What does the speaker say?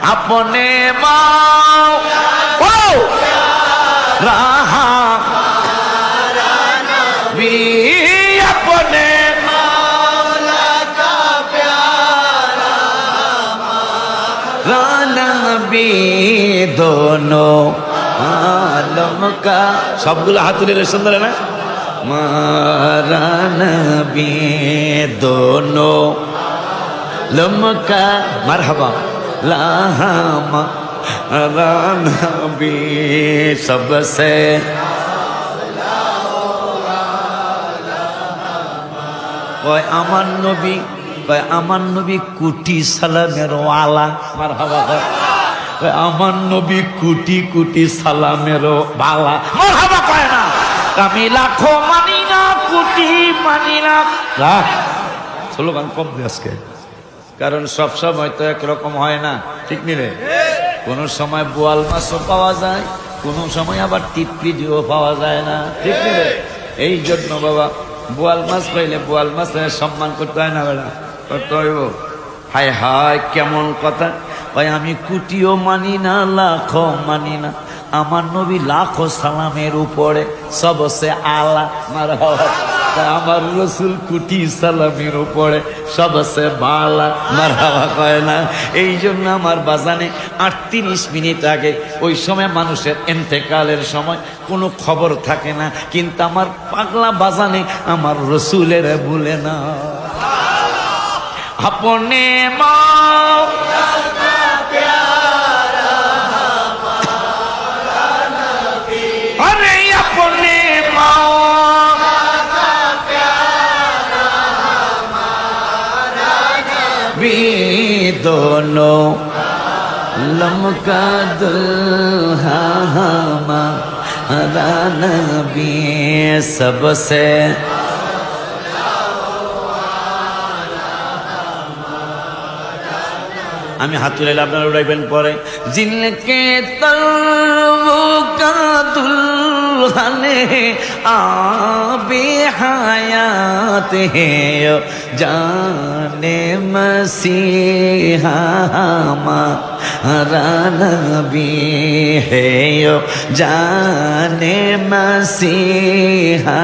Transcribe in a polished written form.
अपने रहा भी अपने नबी दोनों आलम का सबগুলো হাত তুলে সুন্দর না मारा नबी दोनों लमका मरहबा लामा नबी सबसे কয় আমার নবী কয় আমার নবী কোটি সালামের ওয়ালা মারহাবা কয় আমার নবী কোটি কোটি সালামের বালা মারহাবা কয় না আমি লাখো মানি না কোটি মানি না রাখ স্লোগান কম দে আজকে কারণ সব সময় তো একরকম হয় না ঠিক নি রে কোন সময় বোয়াল মাছও পাওয়া যায় কোন সময় আবার টিটপিটিও পাওয়া যায় না ঠিক নি রে এই জন্য বাবা বোয়াল মাছ পাইলে বোয়াল মাছের সম্মান করতে হয় না বেড়া করতে হইব হায় হায় কেমন কথা ভাই আমি কোটিও মানি না লাখো মানি না আমার নবী লাখো সালামের উপরে সবসে আলা মারহাবা আমার রসুল কোটি সালামের উপরে সবসে বালা মারহাবা কয় না এই জন্য আমার বাজানে 38 মিনিট আগে ওই সময় মানুষের ইন্তেকালের সময় কোনো খবর থাকে না কিন্তু আমার পাগলা বাজানে আমার রসুলের ভুলে না अपने अरे अपने भी दोनों लमका दुल्हा हमारा नबी सबसे আমি হাত তুলে আপনারা উড়াইবেন পরে জিনকে তলবু কা দুলহানে আবে হায়াত হে জানে মসিহা हमारा नबी है जाने मसीहा